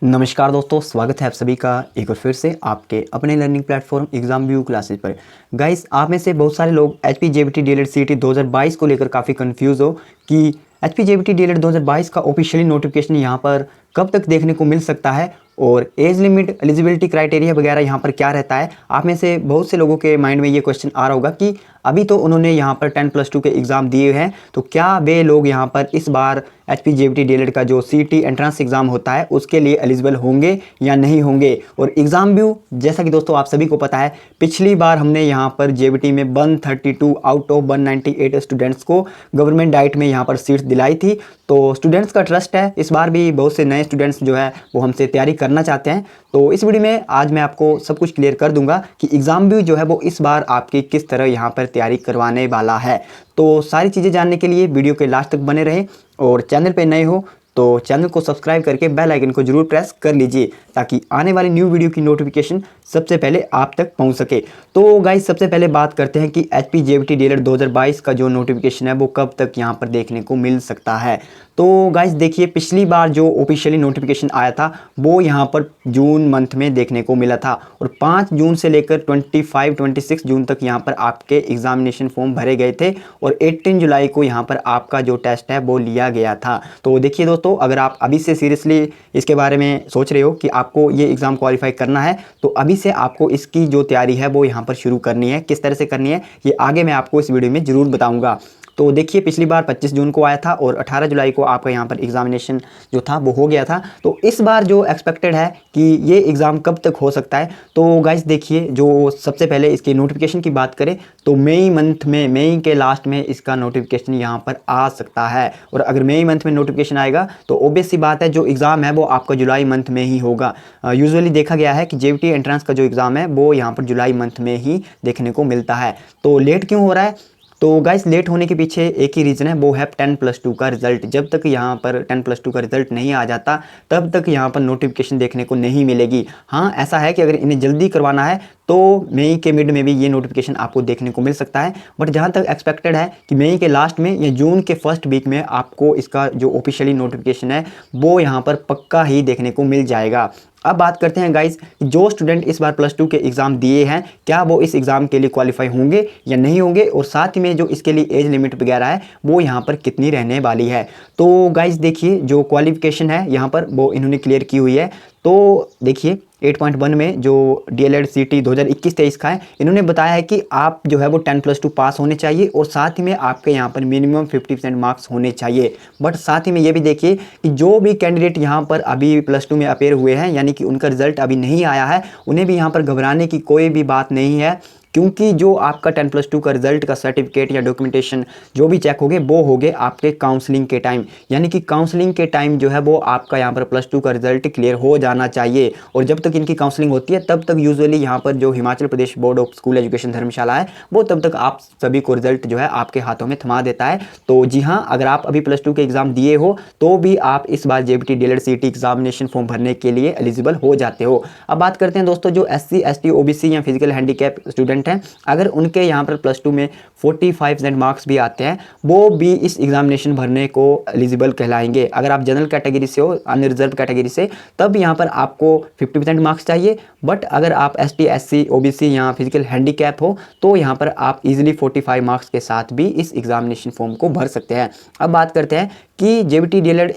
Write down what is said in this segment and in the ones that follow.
नमस्कार दोस्तों, स्वागत है आप सभी का एक बार फिर से आपके अपने learning platform exam view classes पर। गाइस, आप में से बहुत सारे लोग एचपी जेबीटी डीएलएड सीटी 2022 को लेकर काफ़ी कंफ्यूज हो कि एचपी जेबीटी डीएलएड 2022 का ऑफिशियली नोटिफिकेशन यहाँ पर कब तक देखने को मिल सकता है और एज लिमिट, एलिजिबिलिटी क्राइटेरिया वगैरह यहाँ पर क्या रहता है। आप में से बहुत से लोगों के माइंड में ये क्वेश्चन आ रहा होगा कि अभी तो उन्होंने यहाँ पर 10+2 के एग्ज़ाम दिए हैं, तो क्या वे लोग यहाँ पर इस बार एचपी जेबीटी डीएलएड का जो सीटी एंट्रेंस एग्ज़ाम होता है उसके लिए एलिजिबल होंगे या नहीं होंगे। और एग्ज़ाम व्यू, जैसा कि दोस्तों आप सभी को पता है, पिछली बार हमने यहाँ पर जेबीटी में 132 आउट ऑफ 198 स्टूडेंट्स को गवर्नमेंट डाइट में यहाँ पर सीट्स दिलाई थी। तो स्टूडेंट्स का ट्रस्ट है, इस बार भी बहुत से नए स्टूडेंट्स जो है वो हमसे तैयारी करना चाहते हैं। तो इस वीडियो में आज मैं आपको सब कुछ क्लियर कर दूंगा कि एग्ज़ाम व्यू जो है वो इस बार आपकी किस तरह यहाँ पर तैयारी करवाने वाला है। तो सारी चीज़ें जानने के लिए वीडियो के लास्ट तक बने रहें और चैनल पे नए हो तो चैनल को सब्सक्राइब करके बेल आइकन को जरूर प्रेस कर लीजिए ताकि आने वाली न्यू वीडियो की नोटिफिकेशन सबसे पहले आप तक पहुंच सके। तो गाइस, सबसे पहले बात करते हैं कि एचपी जेबीटी डीएलएड 2022 का जो नोटिफिकेशन है वो कब तक यहां पर देखने को मिल सकता है। तो गाइस देखिए, पिछली बार जो ऑफिशियली नोटिफिकेशन आया था वो यहाँ पर जून मंथ में देखने को मिला था और 5 जून से लेकर 26 जून तक यहाँ पर आपके एग्जामिनेशन फॉर्म भरे गए थे और 18 जुलाई को यहाँ पर आपका जो टेस्ट है वो लिया गया था। तो देखिए दोस्तों, अगर आप अभी से सीरियसली इसके बारे में सोच रहे हो कि आपको ये एग्ज़ाम क्वालिफाई करना है तो अभी से आपको इसकी जो तैयारी है वो यहाँ पर शुरू करनी है। किस तरह से करनी है ये आगे मैं आपको इस वीडियो में ज़रूर बताऊँगा। तो देखिए, पिछली बार 25 जून को आया था और 18 जुलाई को आपका यहाँ पर एग्जामिनेशन जो था वो हो गया था। तो इस बार जो एक्सपेक्टेड है कि ये एग्ज़ाम कब तक हो सकता है, तो गाइस देखिए, जो सबसे पहले इसके नोटिफिकेशन की बात करें तो मई मंथ में, मई के लास्ट में इसका नोटिफिकेशन यहाँ पर आ सकता है। और अगर मई मंथ में नोटिफिकेशन आएगा तो ऑब्वियस सी बात है जो एग्ज़ाम है वो आपका जुलाई मंथ में ही होगा। यूजुअली देखा गया है कि जेबीटी एंट्रेंस का जो एग्ज़ाम है वो यहाँ पर जुलाई मंथ में ही देखने को मिलता है। तो लेट क्यों हो रहा है? तो गाइस, लेट होने के पीछे एक ही रीज़न है, वो है 10+2 का रिजल्ट। जब तक यहाँ पर 10+2 का रिजल्ट नहीं आ जाता तब तक यहाँ पर नोटिफिकेशन देखने को नहीं मिलेगी। हाँ, ऐसा है कि अगर इन्हें जल्दी करवाना है तो मई के मिड में भी ये नोटिफिकेशन आपको देखने को मिल सकता है। बट जहाँ तक एक्सपेक्टेड है कि मई के लास्ट में या जून के फर्स्ट वीक में आपको इसका जो ऑफिशियली नोटिफिकेशन है वो यहाँ पर पक्का ही देखने को मिल जाएगा। अब बात करते हैं गाइस, जो स्टूडेंट इस बार +2 के एग्ज़ाम दिए हैं क्या वो इस एग्ज़ाम के लिए क्वालिफाई होंगे या नहीं होंगे, और साथ ही में जो इसके लिए एज लिमिट वगैरह है वो यहाँ पर कितनी रहने वाली है। तो गाइस देखिए, जो क्वालिफिकेशन है यहाँ पर वो इन्होंने क्लियर की हुई है। तो देखिए 8.1 में जो डीएलएड सीटी 2021-23 का है, इन्होंने बताया है कि आप जो है वो 10+2 पास होने चाहिए और साथ ही में आपके यहाँ पर मिनिमम 50% मार्क्स होने चाहिए। बट साथ ही में ये भी देखिए कि जो भी कैंडिडेट यहाँ पर अभी +2 में अपेयर हुए हैं, यानी कि उनका रिजल्ट अभी नहीं आया है, उन्हें भी यहाँ पर घबराने की कोई भी बात नहीं है, क्योंकि जो आपका 10+2 का रिजल्ट का सर्टिफिकेट या डॉक्यूमेंटेशन जो भी चेक होगे वो होगे आपके काउंसलिंग के टाइम। यानी कि काउंसलिंग के टाइम जो है वो आपका यहाँ पर +2 का रिजल्ट क्लियर हो जाना चाहिए। और जब तक इनकी काउंसलिंग होती है तब तक यूजुअली यहाँ पर जो Himachal Pradesh board of school education धर्मशाला है वो तब तक आप सभी को रिजल्ट जो है आपके हाथों में थमा देता है। तो जी हाँ, अगर आप अभी +2 के एग्ज़ाम दिए हो तो भी आप इस बार जेबीटी डीएलएड सीटी एग्जामिनेशन फॉर्म भरने के लिए एलिजिबल हो जाते हो। अब बात करते हैं दोस्तों, जो SC ST OBC या फिजिकल हैंडीकैप स्टूडेंट हैं, अगर उनके यहाँ पर +2 में 45% मार्क्स भी आते हैं वो भी इस एग्जामिनेशन भरने को एलिजिबल कहलाएंगे। अगर आप जनरल कैटेगरी से हो, अनरिजर्व कैटेगरी से, तब यहाँ पर आपको 50% मार्क्स चाहिए। बट अगर आप ST SC OBC या फिजिकल हैंडीकैप हो तो यहाँ पर आप इजीली 45 मार्क्स के साथ भी इस एग्जामिनेशन फॉर्म को भर सकते हैं। अब बात करते हैं कि जेबीटी डीएलएड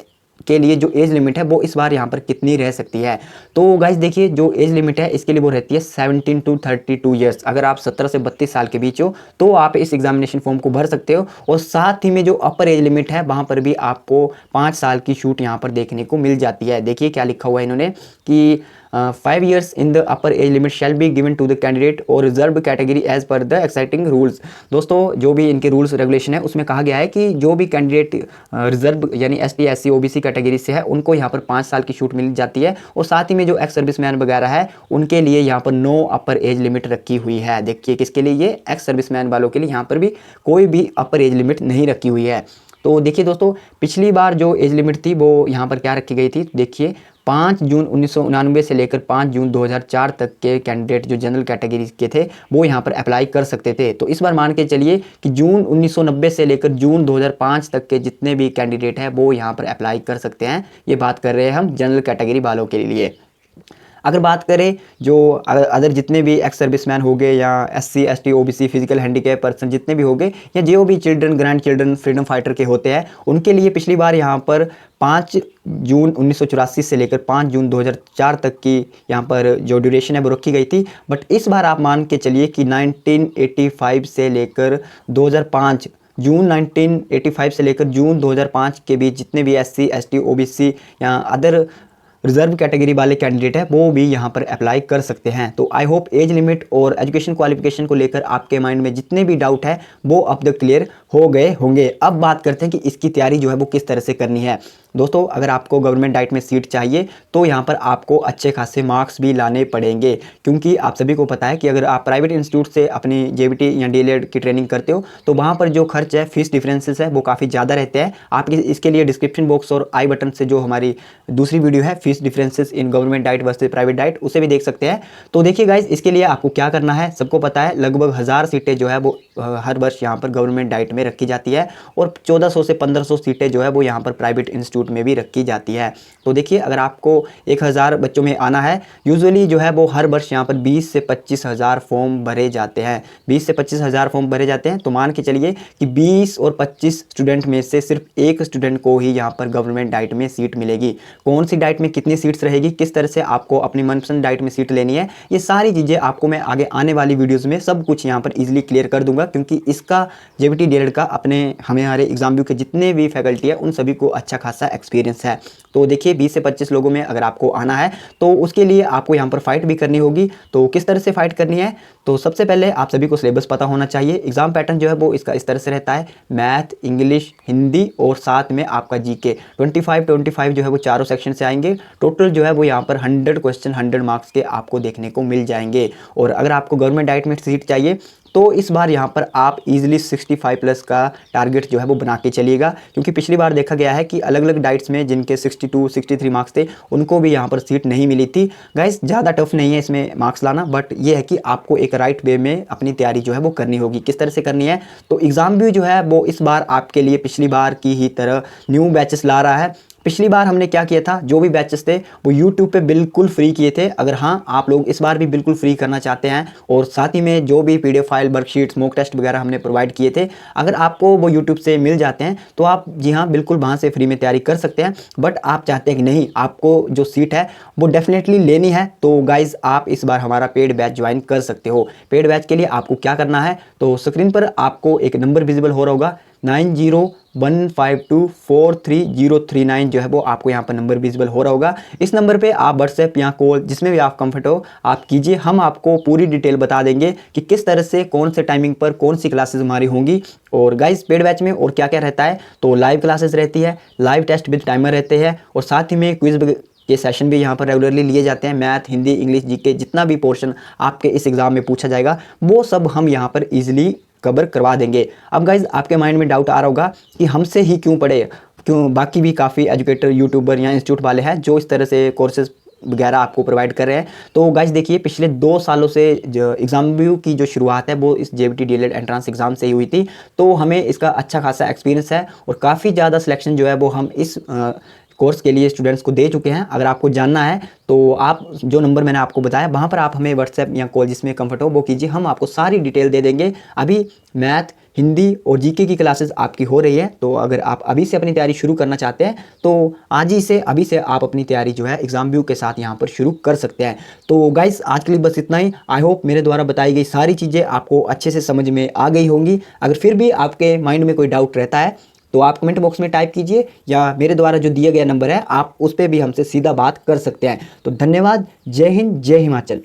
के लिए जो एज लिमिट है वो इस बार यहाँ पर कितनी रह सकती है। तो गाइस देखिए, जो एज लिमिट है इसके लिए वो रहती है 17 to 32 ईयर्स। अगर आप 17 से 32 साल के बीच हो तो आप इस एग्जामिनेशन फॉर्म को भर सकते हो। और साथ ही में जो अपर एज लिमिट है वहाँ पर भी आपको 5 साल की छूट यहाँ पर देखने को मिल जाती है। देखिए क्या लिखा हुआ है इन्होंने कि 5 years in the upper age limit shall be given to the candidate or reserved category as per the exciting rules। दोस्तों, जो भी इनके रूल्स रेगुलेशन है उसमें कहा गया है कि जो भी कैंडिडेट रिजर्व यानी ST SC OBC कैटेगरी से है उनको यहाँ पर 5 साल की छूट मिल जाती है। और साथ ही में जो एक्स सर्विसमैन वगैरह है उनके लिए यहाँ पर नो अपर एज लिमिट रखी हुई है। देखिए किसके लिए, ये एक्स सर्विसमैन वालों के लिए यहाँ पर भी कोई भी अपर एज लिमिट नहीं रखी हुई है। तो देखिए दोस्तों, पिछली बार जो एज लिमिट थी वो यहाँ पर क्या रखी गई थी, देखिए 5 जून 1999 से लेकर 5 जून 2004 तक के कैंडिडेट जो जनरल कैटेगरी के थे वो यहाँ पर अप्लाई कर सकते थे। तो इस बार मान के चलिए कि जून 1990 से लेकर जून 2005 तक के जितने भी कैंडिडेट हैं वो यहाँ पर अप्लाई कर सकते हैं। ये बात कर रहे हैं हम जनरल कैटेगरी वालों के लिए। अगर बात करें जो अदर जितने भी एक्स सर्विसमैन हो गए या SC ST OBC physical handicap person जितने भी हो गए या जो भी children grand children freedom fighter के होते हैं, उनके लिए पिछली बार यहाँ पर 5 जून 1984 से लेकर 5 जून 2004 तक की यहाँ पर जो ड्यूरेशन है वो रखी गई थी। बट इस बार आप मान के चलिए कि 1985 से लेकर 2005 जून 1985 से लेकर जून 2005 के बीच जितने भी SC ST OBC या अदर रिजर्व कैटेगरी वाले कैंडिडेट है वो भी यहाँ पर अप्लाई कर सकते हैं। तो आई होप एज लिमिट और एजुकेशन क्वालिफिकेशन को लेकर आपके माइंड में जितने भी डाउट है वो अब तक क्लियर हो गए होंगे। अब बात करते हैं कि इसकी तैयारी जो है वो किस तरह से करनी है। दोस्तों, अगर आपको गवर्नमेंट डाइट में सीट चाहिए तो यहाँ पर आपको अच्छे खासे मार्क्स भी लाने पड़ेंगे, क्योंकि आप सभी को पता है कि अगर आप प्राइवेट इंस्टीट्यूट से अपनी JBT या DLED की ट्रेनिंग करते हो तो वहाँ पर जो खर्च है, फीस डिफरेंसेस है वो काफ़ी ज़्यादा रहते हैं। आप इसके लिए डिस्क्रिप्शन बॉक्स और आई बटन से जो हमारी दूसरी वीडियो है fees differences in government diet versus private diet, उसे भी देख सकते हैं। तो देखिए गाइज, इसके लिए आपको क्या करना है, सबको पता है लगभग 1000 सीटें जो है वो हर वर्ष यहाँ पर गवर्नमेंट डाइट में रखी जाती है और 1400 से 1500 सीटें जो है वो यहाँ पर प्राइवेट इंस्टीट्यूट में भी रखी जाती है। तो देखिए, अगर आपको 1000 बच्चों में आना है, यूजुअली जो है वो हर वर्ष यहाँ पर 20 से 25 हज़ार फॉर्म भरे जाते हैं। 20 से 25 हज़ार फॉर्म भरे जाते हैं। तो मान के चलिए कि 20 और 25 स्टूडेंट में से सिर्फ एक स्टूडेंट को ही यहाँ पर गवर्नमेंट डाइट में सीट मिलेगी। कौन सी डाइट में कितनी सीट्स रहेगी, किस तरह से आपको अपनी मनपसंद डाइट में सीट लेनी है, ये सारी चीज़ें आपको मैं आगे आने वाली वीडियोज़ में सब कुछ यहाँ पर ईजिली क्लियर कर दूंगा, क्योंकि इसका JBT DLED का अपने हमारे एग्जाम व्यू के जितने भी फैकल्टी है उन सभी को अच्छा खासा एक्सपीरियंस है। तो देखिए, 20 से 25 लोगों में अगर आपको आना है तो उसके लिए आपको यहाँ पर फाइट भी करनी होगी। तो किस तरह से फाइट करनी है, तो सबसे पहले आप सभी को सिलेबस पता होना चाहिए। एग्जाम पैटर्न जो है वो इसका इस तरह से रहता है, मैथ, इंग्लिश, हिंदी और साथ में आपका GK 25 जो है वो चारों सेक्शन से आएंगे। टोटल जो है वो यहाँ पर 100 क्वेश्चन 100 मार्क्स के आपको देखने को मिल जाएंगे। और अगर आपको गवर्नमेंट डाइट में सीट चाहिए तो इस बार यहाँ पर आप इजीली 65+ का टारगेट जो है वो बना के चलिएगा, क्योंकि पिछली बार देखा गया है कि अलग अलग डाइट्स में जिनके 62 63 मार्क्स थे उनको भी यहाँ पर सीट नहीं मिली थी। गाइस, ज़्यादा टफ नहीं है इसमें मार्क्स लाना, बट ये है कि आपको एक राइट वे में अपनी तैयारी जो है वो करनी होगी। किस तरह से करनी है, तो एग्ज़ाम भी जो है वो इस बार आपके लिए पिछली बार की ही तरह न्यू बैचेस ला रहा है। पिछली बार हमने क्या किया था, जो भी बैचेस थे वो YouTube पे बिल्कुल फ्री किए थे। अगर हाँ, आप लोग इस बार भी बिल्कुल फ्री करना चाहते हैं और साथ ही में जो भी PDF file, worksheets, mock test वगैरह हमने प्रोवाइड किए थे, अगर आपको वो YouTube से मिल जाते हैं तो आप जी हाँ बिल्कुल वहाँ से फ्री में तैयारी कर सकते हैं। बट आप चाहते हैं कि नहीं, आपको जो सीट है वो डेफिनेटली लेनी है, तो गाइज आप इस बार हमारा पेड बैच ज्वाइन कर सकते हो। पेड बैच के लिए आपको क्या करना है, तो स्क्रीन पर आपको एक नंबर विजिबल हो रहा होगा, 9015243039 जो है वो आपको यहाँ पर नंबर विजिबल हो रहा होगा। इस नंबर पे आप व्हाट्सएप या कॉल जिसमें भी आप कंफर्ट हो आप कीजिए। हम आपको पूरी डिटेल बता देंगे कि किस तरह से कौन से टाइमिंग पर कौन सी क्लासेस हमारी होंगी। और गाइस, पेड बैच में और क्या क्या रहता है, तो लाइव क्लासेस रहती है, लाइव टेस्ट विद टाइमर रहते हैं और साथ ही में क्विज के सेशन भी यहाँ पर रेगुलरली लिए जाते हैं। मैथ, हिंदी, इंग्लिश, GK जितना भी पोर्शन आपके इस एग्ज़ाम में पूछा जाएगा वो सब हम यहाँ पर ईजिली कवर करवा देंगे। अब गाइज, आपके माइंड में डाउट आ रहा होगा कि हमसे ही क्यों पढ़े, क्यों बाकी भी काफ़ी एजुकेटर, यूट्यूबर या इंस्टीट्यूट वाले हैं जो इस तरह से कोर्सेज वगैरह आपको प्रोवाइड कर रहे हैं। तो गाइज देखिए, पिछले 2 सालों से जो एग्जाम व्यू की जो शुरुआत है वो इस JBT DLED एंट्रेंस एग्जाम से ही हुई थी। तो हमें इसका अच्छा खासा एक्सपीरियंस है और काफ़ी ज़्यादा सिलेक्शन जो है वो हम इस कोर्स के लिए स्टूडेंट्स को दे चुके हैं। अगर आपको जानना है तो आप जो नंबर मैंने आपको बताया वहाँ पर आप हमें व्हाट्सएप या कॉल जिसमें कंफर्ट हो वो कीजिए, हम आपको सारी डिटेल दे देंगे। अभी मैथ, हिंदी और GK की क्लासेस आपकी हो रही है, तो अगर आप अभी से अपनी तैयारी शुरू करना चाहते हैं तो आज ही से अभी से आप अपनी तैयारी जो है एग्जाम व्यू के साथ यहाँ पर शुरू कर सकते हैं। तो गाइस, आज के लिए बस इतना ही। आई होप मेरे द्वारा बताई गई सारी चीज़ें आपको अच्छे से समझ में आ गई होंगी। अगर फिर भी आपके माइंड में कोई डाउट रहता है तो आप कमेंट बॉक्स में टाइप कीजिए या मेरे द्वारा जो दिया गया नंबर है आप उस पर भी हमसे सीधा बात कर सकते हैं। तो धन्यवाद। जय हिंद, जय हिमाचल।